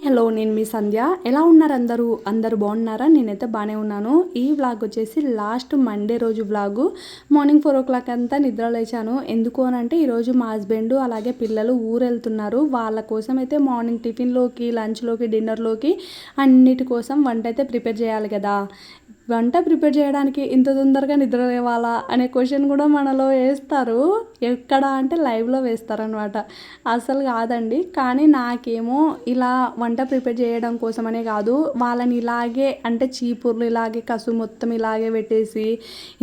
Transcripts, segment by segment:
Hello, నేను మీ సంధ్య. ఎలా ఉన్నారు అందరూ? అందరూ బాగున్నారా? నేనైతే బాగానే ఉన్నాను. ఈ వ్లాగ్ వచ్చేసి లాస్ట్ మండే రోజు వ్లాగు. మార్నింగ్ 4 అంతా నిద్ర లేచాను. ఎందుకు అని అంటే ఈరోజు మా హస్బెండ్ అలాగే పిల్లలు ఊరు వెళ్తున్నారు. వాళ్ళ కోసం అయితే మార్నింగ్ టిఫిన్లోకి, లంచ్లోకి, డిన్నర్లోకి అన్నిటి కోసం వంట అయితే ప్రిపేర్ చేయాలి కదా. వంట ప్రిపేర్ చేయడానికి ఇంత తొందరగా నిద్ర లేవాలా అనే క్వశ్చన్ కూడా మనలో వేస్తారు. ఎక్కడ అంటే లైవ్లో వేస్తారనమాట. అసలు కాదండి. కానీ నాకేమో ఇలా వంట ప్రిపేర్ చేయడం కోసమనే కాదు, వాళ్ళని ఇలాగే అంటే చీపుర్లు ఇలాగే కసు మొత్తం ఇలాగే పెట్టేసి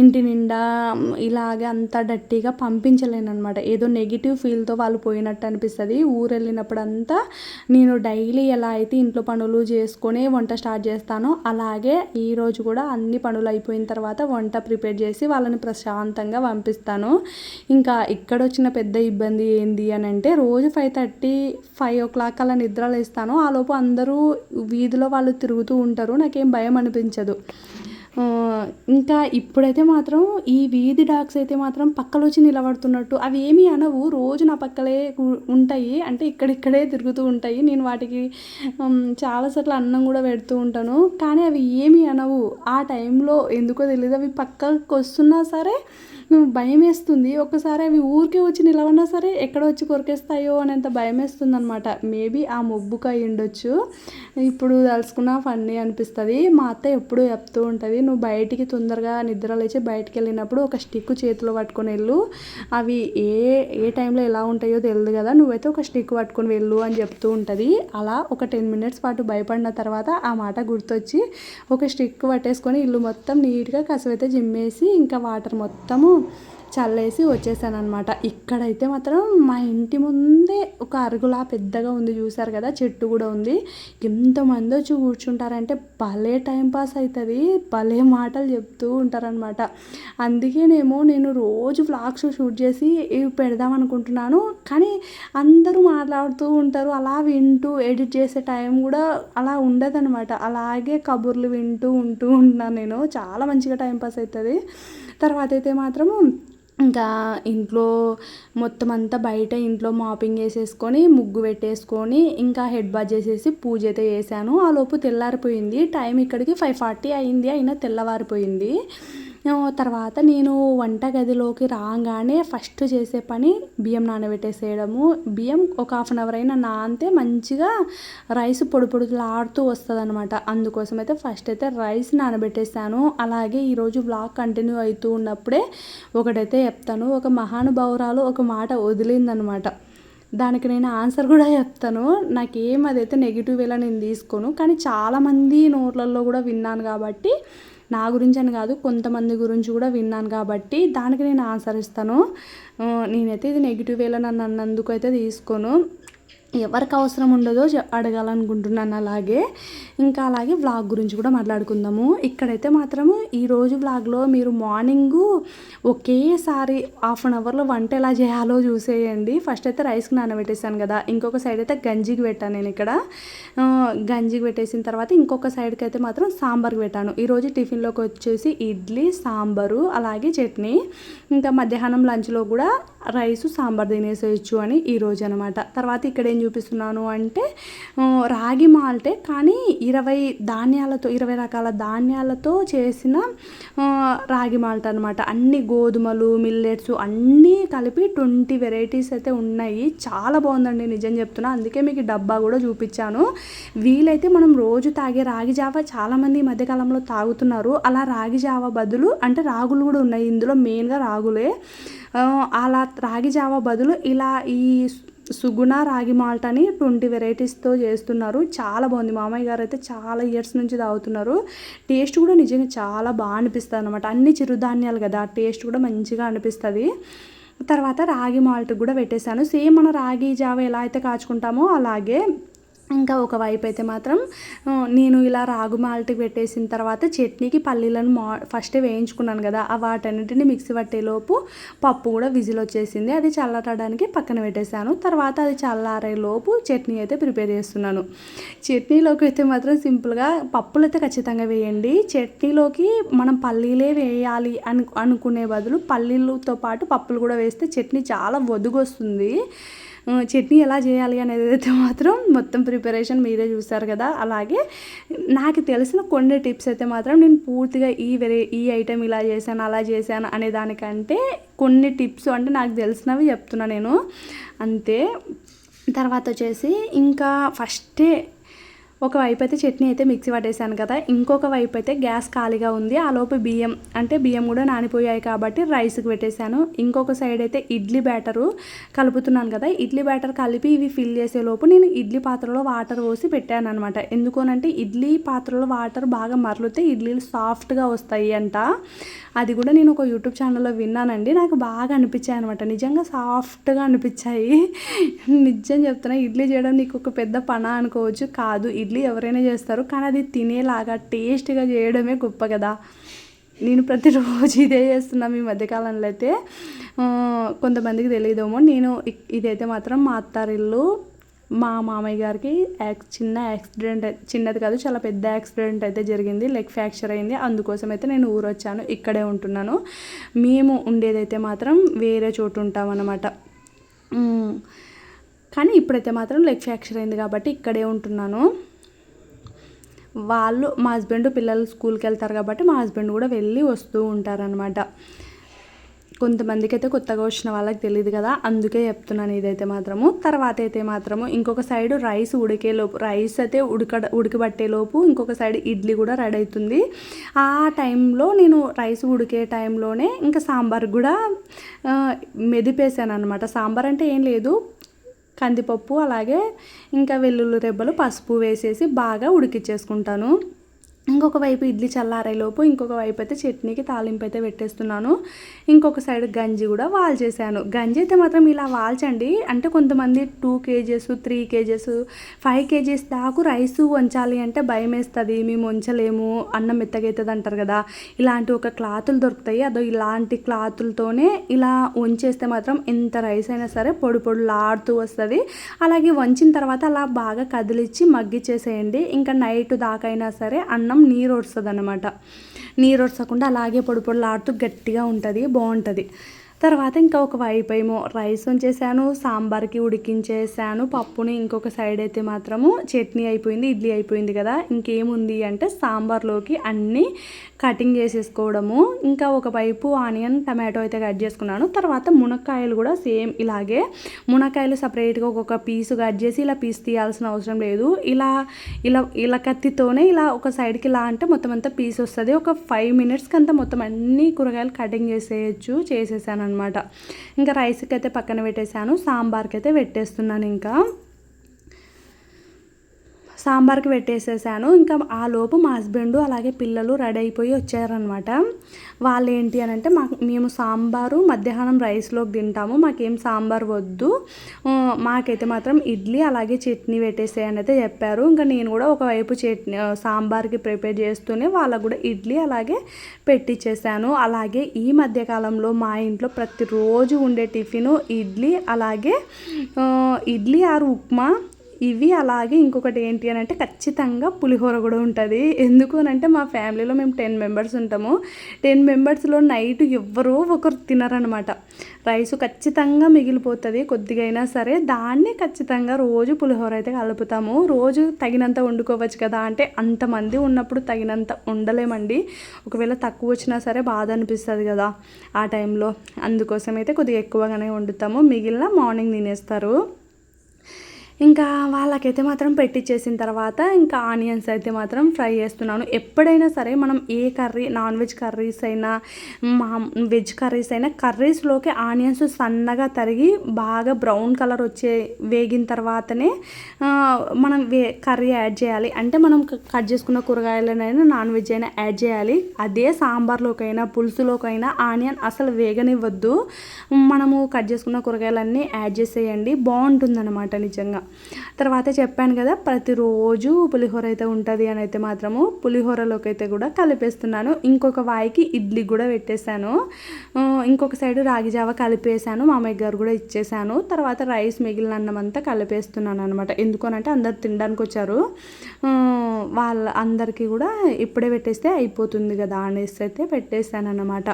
ఇంటి నిండా ఇలాగే అంతా డట్టిగా పంపించలేను అనమాట. ఏదో నెగిటివ్ ఫీల్తో వాళ్ళు పోయినట్టు అనిపిస్తుంది. ఊరు వెళ్ళినప్పుడంతా నేను డైలీ ఎలా అయితే ఇంట్లో పనులు చేసుకొని వంట స్టార్ట్ చేస్తానో అలాగే ఈరోజు కూడా అన్ని పనులు అయిపోయిన తర్వాత వంట ప్రిపేర్ చేసి వాళ్ళని ప్రశాంతంగా పంపిస్తాను. ఇంకా ఇక్కడ వచ్చిన పెద్ద ఇబ్బంది ఏంది అని అంటే రోజు 5:30 అలా నిద్ర లేస్తాను. ఆలోపు అందరూ వీధిలో వాళ్ళు తిరుగుతూ ఉంటారు. నాకేం భయం అనిపించదు. ఇంకా ఇప్పుడైతే మాత్రం ఈ వీధి డాగ్స్ అయితే మాత్రం పక్కలో వచ్చి నిలబడుతున్నట్టు అవి ఏమీ అనవు. రోజు నా పక్కలే ఉంటాయి, అంటే ఇక్కడిక్కడే తిరుగుతూ ఉంటాయి. నేను వాటికి చాలాసార్లు అన్నం కూడా పెడుతూ ఉంటాను, కానీ అవి ఏమీ అనవు. ఆ టైంలో ఎందుకో తెలియదు, అవి పక్కకు వస్తున్నా సరే భయం వేస్తుంది. ఒక్కసారి అవి ఊరికే వచ్చి నిలవన్నా సరే ఎక్కడ వచ్చి కొరికేస్తాయో అనేంత భయం వేస్తుంది అనమాట. మేబీ ఆ మొబ్బుకు అయి ఉండొచ్చు. ఇప్పుడు తలుసుకున్నా ఫన్నీ అనిపిస్తుంది. మా అత్త ఎప్పుడూ చెప్తూ ఉంటుంది, నువ్వు బయటికి తొందరగా నిద్ర లేచి బయటికి వెళ్ళినప్పుడు ఒక స్టిక్ చేతిలో పట్టుకొని వెళ్ళు, అవి ఏ టైంలో ఎలా ఉంటాయో తెలియదు కదా, నువ్వైతే ఒక స్టిక్ పట్టుకొని వెళ్ళు అని చెప్తూ ఉంటుంది. అలా ఒక 10 మినిట్స్ పాటు భయపడిన తర్వాత ఆ మాట గుర్తొచ్చి ఒక స్టిక్ పట్టేసుకొని ఇల్లు మొత్తం నీట్గా కసువైతే జిమ్మేసి ఇంకా వాటర్ మొత్తము చల్లేసి వచ్చేసాను అనమాట. ఇక్కడైతే మాత్రం మా ఇంటి ముందే ఒక అరుగులా పెద్దగా ఉంది, చూసారు కదా, చెట్టు కూడా ఉంది. ఎంతమంది వచ్చి కూర్చుంటారంటే భలే టైంపాస్ అవుతుంది, భలే మాటలు చెప్తూ ఉంటారనమాట. అందుకేనేమో నేను రోజు వ్లాగ్స్ షూట్ చేసి ఇవి పెడదాం అనుకుంటున్నాను, కానీ అందరూ మాట్లాడుతూ ఉంటారు. అలా వింటూ ఎడిట్ చేసే టైం కూడా అలా ఉండదనమాట. అలాగే కబుర్లు వింటూ ఉంటున్నాను నేను. చాలా మంచిగా టైంపాస్ అవుతుంది. తర్వాత అయితే మాత్రము ఇంకా ఇంట్లో మొత్తం అంతా బయట ఇంట్లో మాపింగ్ వేసేసుకొని ముగ్గు పెట్టేసుకొని ఇంకా హెడ్ బాత్ చేసేసి పూజ అయితే చేశాను. ఆ లోపు తెల్లారిపోయింది. టైం ఇక్కడికి 5:40 అయింది, అయినా తెల్లవారిపోయింది. తర్వాత నేను వంట గదిలోకి రాగానే ఫస్ట్ చేసే పని బియ్యం నానబెట్టేసేయడము. బియ్యం ఒక 1/2 అవర్ అయినా నానితే మంచిగా రైస్ పొడి పొడిలాడుతూ వస్తుంది అనమాట. అందుకోసం అయితే ఫస్ట్ అయితే రైస్ నానబెట్టేసాను. అలాగే ఈరోజు వ్లాగ్ కంటిన్యూ అవుతూ ఉన్నప్పుడే ఒకటైతే చెప్తాను. ఒక మహానుభావురాలు ఒక మాట వదిలిందనమాట, దానికి నేను ఆన్సర్ కూడా చెప్తాను. నాకేం అదైతే నెగిటివ్ వేలా నేను తీసుకోను, కానీ చాలామంది నోట్లలో కూడా విన్నాను కాబట్టి, నా గురించి అని కాదు కొంతమంది గురించి కూడా విన్నాను కాబట్టి దానికి నేను ఆన్సర్ ఇస్తాను. నేనైతే ఇది నెగిటివ్ వేలో నన్ను అన్నందుకు అయితే తీసుకోను. ఎవరికి అవసరం ఉండదో అడగాలనుకుంటున్నాను. అలాగే వ్లాగ్ గురించి కూడా మాట్లాడుకుందాము. ఇక్కడైతే మాత్రము ఈరోజు వ్లాగ్లో మీరు మార్నింగు ఒకేసారి 1/2 అవర్లో వంట ఎలా చేయాలో చూసేయండి. ఫస్ట్ అయితే రైస్కి నానబెట్టేసాను కదా, ఇంకొక సైడ్ అయితే గంజికి పెట్టాను. నేను ఇక్కడ గంజికి పెట్టేసిన తర్వాత ఇంకొక సైడ్కి అయితే మాత్రం సాంబార్కి పెట్టాను. ఈరోజు టిఫిన్లోకి వచ్చేసి ఇడ్లీ, సాంబారు అలాగే చట్నీ. ఇంకా మధ్యాహ్నం లంచ్లో కూడా రైసు సాంబార్ తినేసేయచ్చు అని ఈరోజు అనమాట. తర్వాత ఇక్కడ ఏం చూపిస్తున్నాను అంటే రాగి మాల్టే, కానీ 20 రకాల ధాన్యాలతో చేసిన రాగి మాల్ట్ అనమాట. అన్ని గోధుమలు, మిల్లెట్స్ అన్నీ కలిపి 20 వెరైటీస్ అయితే ఉన్నాయి. చాలా బాగుందండి, నిజం చెప్తున్నా. అందుకే మీకు డబ్బా కూడా చూపించాను. వీలైతే మనం రోజు తాగే రాగి జావా చాలామంది ఈ మధ్యకాలంలో తాగుతున్నారు. అలా రాగి జావా బదులు, అంటే రాగులు కూడా ఉన్నాయి ఇందులో, మెయిన్గా రాగులే, అలా రాగి జావా బదులు ఇలా ఈ సుగుణ రాగి మాల్ట్ అని 20 వెరైటీస్తో చేస్తున్నారు. చాలా బాగుంది. మామయ్య గారు అయితే చాలా ఇయర్స్ నుంచి తాగుతున్నారు. టేస్ట్ కూడా నిజంగా చాలా బాగా అనిపిస్తుంది అనమాట. అన్ని చిరుధాన్యాలు కదా, టేస్ట్ కూడా మంచిగా అనిపిస్తుంది. తర్వాత రాగి మాల్ట్ కూడా పెట్టేశాను. సేమ్ మన రాగి జావ ఎలా అయితే కాచుకుంటామో అలాగే. ఇంకా ఒకవైపు అయితే మాత్రం నేను ఇలా రాగు మాల్ట్కి పెట్టేసిన తర్వాత చట్నీకి పల్లీలను ఫస్టే వేయించుకున్నాను కదా, ఆ వాటన్నిటిని మిక్సీ పట్టేలోపు పప్పు కూడా విజిల్ వచ్చేసింది. అది చల్లటడానికి పక్కన పెట్టేశాను. తర్వాత అది చల్లారేలోపు చట్నీ అయితే ప్రిపేర్ చేస్తున్నాను. చట్నీలోకి అయితే మాత్రం సింపుల్గా పప్పులు అయితే ఖచ్చితంగా వేయండి. చట్నీలోకి మనం పల్లీలే వేయాలి అనుకునే బదులు పల్లీలతో పాటు పప్పులు కూడా వేస్తే చట్నీ చాలా వదుగొస్తుంది. చట్నీ ఎలా చేయాలి అనేది అయితే మాత్రం మొత్తం ప్రిపరేషన్ మీరే చూస్తారు కదా. అలాగే నాకు తెలిసిన కొన్ని టిప్స్ అయితే మాత్రం నేను పూర్తిగా ఈ ఐటెం ఇలా చేశాను అలా చేశాను అనే దానికంటే కొన్ని టిప్స్ అంటే నాకు తెలిసినవి చెప్తున్నా నేను అంతే. తర్వాత వచ్చేసి ఇంకా ఫస్టే ఒకవైపు అయితే చట్నీ అయితే మిక్సీ పట్టేసాను కదా, ఇంకొక వైపు అయితే గ్యాస్ ఖాళీగా ఉంది. ఆ లోపు బియ్యం కూడా నానిపోయాయి కాబట్టి రైస్కి పెట్టేశాను. ఇంకొక సైడ్ అయితే ఇడ్లీ బ్యాటరు కలుపుతున్నాను కదా, ఇడ్లీ బ్యాటర్ కలిపి ఇవి ఫిల్ చేసే లోపు నేను ఇడ్లీ పాత్రలో వాటర్ పోసి పెట్టాను అనమాట. ఎందుకనంటే ఇడ్లీ పాత్రలో వాటర్ బాగా మరలితే ఇడ్లీలు సాఫ్ట్గా వస్తాయి అంట. అది కూడా నేను ఒక యూట్యూబ్ ఛానల్లో విన్నానండి, నాకు బాగా అనిపించాయి అనమాట. నిజంగా సాఫ్ట్గా అనిపించాయి. నిజం చెప్తున్నా, ఇడ్లీ చేయడం నీకు ఒక పెద్ద పని అనుకోవచ్చు, కాదు ఇడ్లీ ఎవరైనా చేస్తారు, కానీ అది తినేలాగా టేస్ట్గా చేయడమే గొప్ప కదా. నేను ప్రతిరోజు ఇదే చేస్తున్నాను ఈ మధ్యకాలంలో అయితే. కొంతమందికి తెలియదేమో, నేను ఇదైతే మాత్రం మా అత్తారిల్లు. మా మామయ్య గారికి చిన్న యాక్సిడెంట్, చిన్నది కాదు చాలా పెద్ద యాక్సిడెంట్ అయితే జరిగింది, లెగ్ ఫ్రాక్చర్ అయింది. అందుకోసం అయితే నేను ఊరు వచ్చాను, ఇక్కడే ఉంటున్నాను. మేము ఉండేదైతే మాత్రం వేరే చోటు ఉంటామన్నమాట. కానీ ఇప్పుడైతే మాత్రం లెగ్ ఫ్రాక్చర్ అయింది కాబట్టి ఇక్కడే ఉంటున్నాను. మా హస్బెండ్ పిల్లలు స్కూల్కి వెళ్తారు కాబట్టి మా హస్బెండ్ కూడా వెళ్ళి వస్తూ ఉంటారనమాట. కొంతమందికి అయితే కొత్తగా వచ్చిన వాళ్ళకి తెలియదు కదా, అందుకే చెప్తున్నాను ఇదైతే మాత్రము. తర్వాత అయితే మాత్రము ఇంకొక సైడు రైస్ ఉడికేలోపు, రైస్ అయితే ఉడకబట్టేలోపు ఇంకొక సైడ్ ఇడ్లీ కూడా రెడీ అవుతుంది. ఆ టైంలో నేను రైస్ ఉడికే టైంలోనే ఇంకా సాంబార్ కూడా మెదిపేసాను అనమాట. సాంబార్ అంటే ఏం లేదు, కందిపప్పు అలాగే ఇంకా వెల్లుల్లి రెబ్బలు పసుపు వేసేసి బాగా ఉడికిచ్చేసుకుంటాను. ఇంకొక వైపు ఇడ్లీ చల్లారేలోపు ఇంకొక వైపు అయితే చట్నీకి తాలింపు అయితే పెట్టేస్తున్నాను. ఇంకొక సైడ్ గంజి కూడా వాల్చేసాను. గంజి అయితే మాత్రం ఇలా వాల్చండి, అంటే కొంతమంది 2 kgs 3 kgs 5 kgs దాకా రైస్ వంచాలి అంటే భయం వేస్తుంది, మేము వంచలేము, అన్నం మెత్తగవుతుంది అంటారు కదా. ఇలాంటి ఒక క్లాతులు దొరుకుతాయి, అదో ఇలాంటి క్లాతులతోనే ఇలా వంచేస్తే మాత్రం ఎంత రైస్ అయినా సరే పొడి పొడిలాడుతూ వస్తుంది. అలాగే వంచిన తర్వాత అలా బాగా కదిలిచ్చి మగ్గిచ్చేసేయండి. ఇంకా నైట్ దాకా అయినా సరే అన్నం నీరు వస్తుంది అన్నమాట. నీరు వస్తకుండా అలాగే పొడి పొడిలాడుతూ గట్టిగా ఉంటుంది, బాగుంటుంది. తర్వాత ఇంకా ఒక వైపు ఏమో రైస్ వంచేసాను, సాంబార్కి ఉడికించేసాను పప్పుని. ఇంకొక సైడ్ అయితే మాత్రము చట్నీ అయిపోయింది, ఇడ్లీ అయిపోయింది కదా. ఇంకేముంది అంటే సాంబార్లోకి అన్నీ కటింగ్ చేసేసుకోవడము. ఇంకా ఒకవైపు ఆనియన్ టమాటో అయితే కట్ చేసుకున్నాను. తర్వాత మునక్కాయలు కూడా సేమ్ ఇలాగే, మునక్కాయలు సపరేట్గా ఒక్కొక్క పీసు కట్ చేసి ఇలా పీస్ తీయాల్సిన అవసరం లేదు. ఇలా ఇలా ఇలా కత్తితోనే ఇలా ఒక సైడ్కి ఇలా అంటే మొత్తం అంతా పీస్ వస్తుంది. ఒక 5 minutesకి అంతా మొత్తం అన్ని కూరగాయలు కటింగ్ చేసేసాను అనమాట. ఇంకా రైస్కి అయితే పక్కన పెట్టేశాను, సాంబార్కి అయితే పెట్టేస్తున్నాను. ఇంకా సాంబార్కి పెట్టేసేసాను. ఇంకా ఆ లోపు మా హస్బెండ్ అలాగే పిల్లలు రెడీ అయిపోయి వచ్చారనమాట. వాళ్ళు ఏంటి అని అంటే మేము సాంబారు మధ్యాహ్నం రైస్లోకి తింటాము, మాకేం సాంబార్ వద్దు, మాకైతే మాత్రం ఇడ్లీ అలాగే చట్నీ పెట్టేసేయని అయితే చెప్పారు. ఇంకా నేను కూడా ఒకవైపు సాంబార్కి ప్రిపేర్ చేస్తూనే వాళ్ళకు కూడా ఇడ్లీ అలాగే పెట్టించేసాను. అలాగే ఈ మధ్యకాలంలో మా ఇంట్లో ప్రతిరోజు ఉండే టిఫిను ఇడ్లీ, అలాగే ఇడ్లీ ఆర్ ఉప్మా ఇవి. అలాగే ఇంకొకటి ఏంటి అని అంటే ఖచ్చితంగా పులిహోర కూడా ఉంటుంది. ఎందుకు అని అంటే మా ఫ్యామిలీలో మేము 10 members ఉంటాము. 10 membersలో నైట్ ఎవరో ఒకరు తినరనమాట. రైసు ఖచ్చితంగా మిగిలిపోతుంది కొద్దిగా అయినా సరే, దాన్ని ఖచ్చితంగా రోజు పులిహోర అయితే కలుపుతాము. రోజు తగినంత వండుకోవచ్చు కదా అంటే అంతమంది ఉన్నప్పుడు తగినంత ఉండలేమండి. ఒకవేళ తక్కువ వచ్చినా సరే బాధ అనిపిస్తుంది కదా ఆ టైంలో. అందుకోసం అయితే కొద్దిగా ఎక్కువగానే వండుతాము, మిగిలిన మార్నింగ్ తినేస్తారు. ఇంకా వాళ్ళకైతే మాత్రం పెట్టించేసిన తర్వాత ఇంకా ఆనియన్స్ అయితే మాత్రం ఫ్రై చేస్తున్నాను. ఎప్పుడైనా సరే మనం ఏ కర్రీ, నాన్ వెజ్ కర్రీస్ అయినా వెజ్ కర్రీస్ అయినా కర్రీస్లోకి ఆనియన్స్ సన్నగా తరిగి బాగా బ్రౌన్ కలర్ వేగిన తర్వాతనే మనం కర్రీ యాడ్ చేయాలి. అంటే మనం కట్ చేసుకున్న కూరగాయలనైనా నాన్ వెజ్ అయినా యాడ్ చేయాలి. అదే సాంబార్లోకైనా పులుసులోకైనా ఆనియన్ అసలు వేగనివ్వద్దు. మనము కట్ చేసుకున్న కూరగాయలన్నీ యాడ్ చేసేయండి, బాగుంటుందన్నమాట నిజంగా. తర్వాత చెప్పాను కదా ప్రతిరోజు పులిహోర అయితే ఉంటుంది అని అయితే మాత్రము పులిహోరలోకి అయితే కూడా కలిపేస్తున్నాను. ఇంకొక వాయికి ఇడ్లీ కూడా పెట్టేశాను. ఇంకొక సైడు రాగి జావ కలిపేసాను, మామయ్య గారు కూడా ఇచ్చేసాను. తర్వాత రైస్ మిగిలిన అన్నం అంతా కలిపేస్తున్నాను అనమాట. ఎందుకనంటే అందరు తినడానికి వచ్చారు, అందరికీ కూడా ఇప్పుడే పెట్టేస్తే అయిపోతుంది కదా అనేసి అయితే పెట్టేశాను అన్నమాట.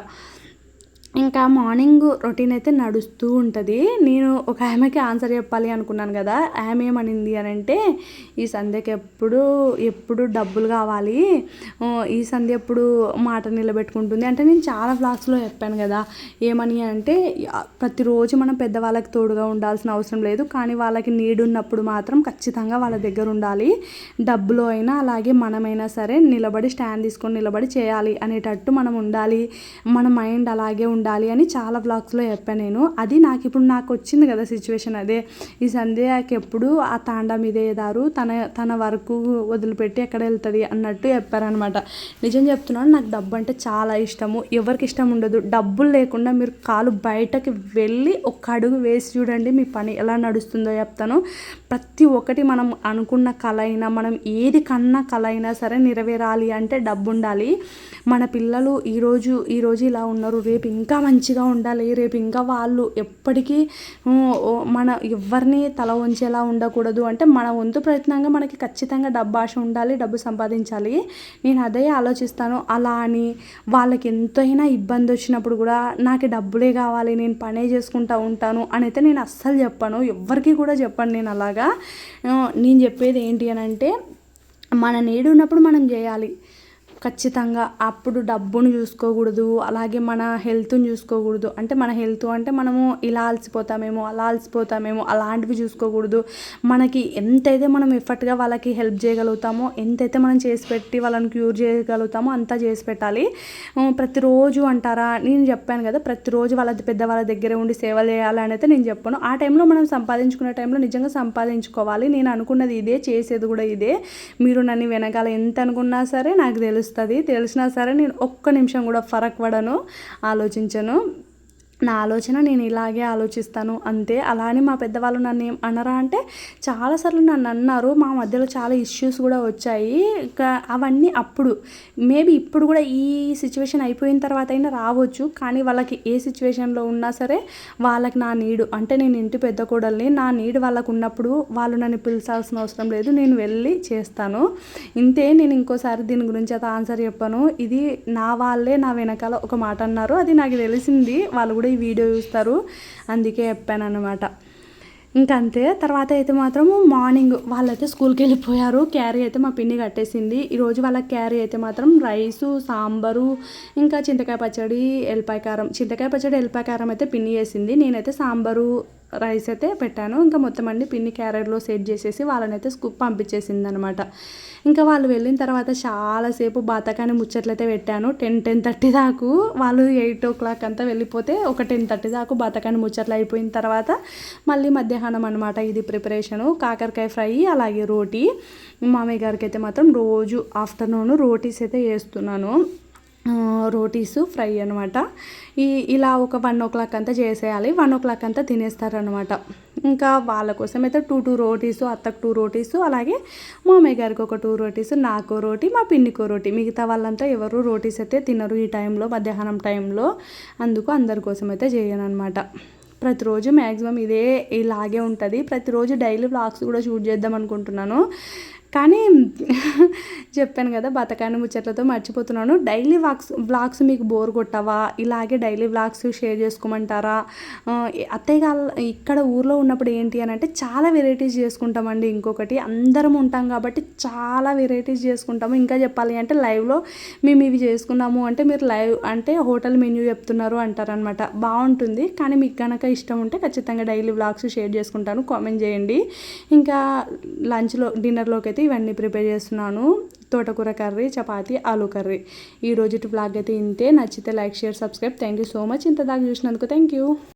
ఇంకా మార్నింగ్ రొటీన్ అయితే నడుస్తూ ఉంటుంది. నేను ఒక ఆమెకి ఆన్సర్ చెప్పాలి అనుకున్నాను కదా, ఆమె ఏమనింది అని అంటే, ఈ సంధ్యకి ఎప్పుడు డబ్బులు కావాలి, ఈ సంధ్య ఎప్పుడు మాట నిలబెట్టుకుంటుంది అంటే. నేను చాలా వ్లాగ్స్లో చెప్పాను కదా ఏమని అంటే, ప్రతిరోజు మనం పెద్దవాళ్ళకి తోడుగా ఉండాల్సిన అవసరం లేదు, కానీ వాళ్ళకి నీడ్ ఉన్నప్పుడు మాత్రం ఖచ్చితంగా వాళ్ళ దగ్గర ఉండాలి. డబ్బులో అయినా అలాగే మనమైనా సరే నిలబడి స్టాండ్ తీసుకొని నిలబడి చేయాలి అనేటట్టు మనం ఉండాలి, మన మైండ్ అలాగే ఉండాలి అని చాలా వ్లాగ్స్లో చెప్పాను నేను. అది నాకు వచ్చింది కదా సిచ్యువేషన్ అదే. ఈ సంధ్యకి ఎప్పుడు ఆ తాండా మీదే దారు, తన వరకు వదిలిపెట్టి ఎక్కడ వెళ్తుంది అన్నట్టు చెప్పారనమాట. నిజం చెప్తున్నాను, నాకు డబ్బు అంటే చాలా ఇష్టము. ఎవరికి ఇష్టం ఉండదు. డబ్బులు లేకుండా మీరు కాలు బయటకి వెళ్ళి ఒక అడుగు వేసి చూడండి, మీ పని ఎలా నడుస్తుందో చెప్తాను. ప్రతి ఒక్కటి మనం అనుకున్న కళ అయినా, మనం ఏది కన్నా కళ అయినా సరే నెరవేరాలి అంటే డబ్బు ఉండాలి. మన పిల్లలు ఈరోజు ఇలా ఉన్నారు, రేపు ఇంకా మంచిగా ఉండాలి, రేపు ఇంకా వాళ్ళు ఎప్పటికీ మన ఎవరిని తల వంచేలా ఉండకూడదు అంటే మన వంతు ప్రయత్నంగా మనకి ఖచ్చితంగా డబ్బు ఆశ ఉండాలి, డబ్బు సంపాదించాలి. నేను అదే ఆలోచిస్తాను. అలా అని వాళ్ళకి ఎంతైనా ఇబ్బంది వచ్చినప్పుడు కూడా నాకు డబ్బులే కావాలి, నేను పనే చేసుకుంటూ ఉంటాను అని అయితే నేను అస్సలు చెప్పను, ఎవ్వరికి కూడా చెప్పను నేను అలాగా. నేను చెప్పేది ఏంటి అని అంటే, మన నీడు ఉన్నప్పుడు మనం చేయాలి ఖచ్చితంగా. అప్పుడు డబ్బును చూసుకోకూడదు, అలాగే మన హెల్త్ని చూసుకోకూడదు. అంటే మన హెల్త్ అంటే మనము ఇలా అలసిపోతామేమో, అలా అలసిపోతామేమో అలాంటివి చూసుకోకూడదు. మనకి ఎంతైతే మనం ఎఫర్ట్గా వాళ్ళకి హెల్ప్ చేయగలుగుతామో, ఎంతైతే మనం చేసి పెట్టి వాళ్ళని క్యూర్ చేయగలుగుతామో అంతా చేసి పెట్టాలి. ప్రతిరోజు అంటారా, నేను చెప్పాను కదా ప్రతిరోజు పెద్దవాళ్ళ దగ్గరే ఉండి సేవలు చేయాలి అని అయితే నేను చెప్పాను. ఆ టైంలో మనం సంపాదించుకునే టైంలో నిజంగా సంపాదించుకోవాలి. నేను అనుకున్నది ఇదే, చేసేది కూడా ఇదే. మీరు నన్ను వెనకాల ఎంత అనుకున్నా సరే నాకు తెలిసినా సరే నేను ఒక్క నిమిషం కూడా ఫరక్ పడను, ఆలోచించను. నా ఆలోచన నేను ఇలాగే ఆలోచిస్తాను అంతే. అలా అని మా పెద్దవాళ్ళు నన్ను ఏం అనరా అంటే, చాలాసార్లు నన్ను అన్నారు. మా మధ్యలో చాలా ఇష్యూస్ కూడా వచ్చాయి. అవన్నీ అప్పుడు మేబీ ఇప్పుడు కూడా ఈ సిచ్యువేషన్ అయిపోయిన తర్వాత అయినా రావచ్చు. కానీ వాళ్ళకి ఏ సిచ్యువేషన్లో ఉన్నా సరే వాళ్ళకి నా నీడు అంటే, నేను ఇంటి పెద్ద కోడల్ని, నా నీడు వాళ్ళకు ఉన్నప్పుడు వాళ్ళు నన్ను పిలిచాల్సిన అవసరం లేదు, నేను వెళ్ళి చేస్తాను ఇంతే. నేను ఇంకోసారి దీని గురించి అయితే ఆన్సర్ చెప్పాను. ఇది నా వాళ్ళే నా వెనకాల ఒక మాట అన్నారు, అది నాకు తెలిసింది. వాళ్ళు కూడా ఈ వీడియో చూస్తారు, అందుకే చెప్పాను అన్నమాట. ఇంకంతే. తర్వాత అయితే మాత్రము మార్నింగ్ వాళ్ళైతే స్కూల్కి వెళ్ళిపోయారు. క్యారీ అయితే మా పిన్ని కట్టేసింది. ఈరోజు వాళ్ళకి క్యారీ అయితే మాత్రం రైసు, సాంబారు, ఇంకా చింతకాయ పచ్చడి, ఎల్లిపాయ కారం అయితే పిన్ని చేసింది. నేనైతే సాంబారు, రైస్ అయితే పెట్టాను. ఇంకా మొత్తం అన్ని పిన్ని క్యారెట్లో సెట్ చేసేసి వాళ్ళనైతే పంపించేసింది అనమాట. ఇంకా వాళ్ళు వెళ్ళిన తర్వాత చాలాసేపు బాతకాని ముచ్చట్లయితే పెట్టాను. 10:30 దాకా. వాళ్ళు 8 o'clock అంతా వెళ్ళిపోతే ఒక 10:30 దాకా బాతకాని ముచ్చట్లు అయిపోయిన తర్వాత మళ్ళీ మధ్యాహ్నం అనమాట ఇది ప్రిపరేషను. కాకరకాయ ఫ్రై అలాగే రోటీ. మామయ్య గారికి అయితే మాత్రం రోజు ఆఫ్టర్నూన్ రోటీస్ అయితే చేస్తున్నాను. రోటీసు ఫ్రై అనమాట. ఇలా ఒక 1 o'clock అంతా చేసేయాలి. 1 o'clock అంతా తినేస్తారనమాట. ఇంకా వాళ్ళ కోసం అయితే 2 రోటీసు, అత్తకు 2 రోటీసు, అలాగే మామయ్య గారికి ఒక 2 రోటీసు, నాకో రోటీ, మా పిన్నికో రోటీ. మిగతా వాళ్ళంతా ఎవరు రోటీస్ అయితే తినరు ఈ టైంలో, మధ్యాహ్నం టైంలో. అందుకు అందరి కోసం అయితే చేయను అనమాట. ప్రతిరోజు మ్యాక్సిమం ఇలాగే ఉంటుంది. ప్రతిరోజు డైలీ వ్లాగ్స్ కూడా షూట్ చేద్దాం అనుకుంటున్నాను. కానీ చెప్పాను కదా బతకాని ముచ్చట్లతో మర్చిపోతున్నాను. డైలీ వ్లాగ్స్ మీకు బోర్ కొట్టవా, ఇలాగే డైలీ వ్లాగ్స్ షేర్ చేసుకోమంటారా? అత్తయ్య ఇక్కడ ఊర్లో ఉన్నప్పుడు ఏంటి అని అంటే చాలా వెరైటీస్ చేసుకుంటామండి. ఇంకొకటి అందరం ఉంటాం కాబట్టి చాలా వెరైటీస్ చేసుకుంటాము. ఇంకా చెప్పాలి అంటే లైవ్లో మేము ఇవి చేసుకున్నాము అంటే మీరు లైవ్ అంటే హోటల్ మెన్యూ చెప్తున్నారు అంటారనమాట. బాగుంటుంది. కానీ మీకు కనుక ఇష్టం ఉంటే ఖచ్చితంగా డైలీ వ్లాగ్స్ షేర్ చేసుకుంటాను, కామెంట్ చేయండి. ఇంకా డిన్నర్లోకి అయితే ఇవన్నీ ప్రిపేర్ చేస్తున్నాను. తోటకూర కర్రీ, చపాతీ, ఆలూ కర్రీ. ఈ రోజు వ్లాగ్ అయితే ఇంతే. నచ్చితే like, share, subscribe. Thank you so much. ఇంత దాకా చూసినందుకు థ్యాంక్ యూ.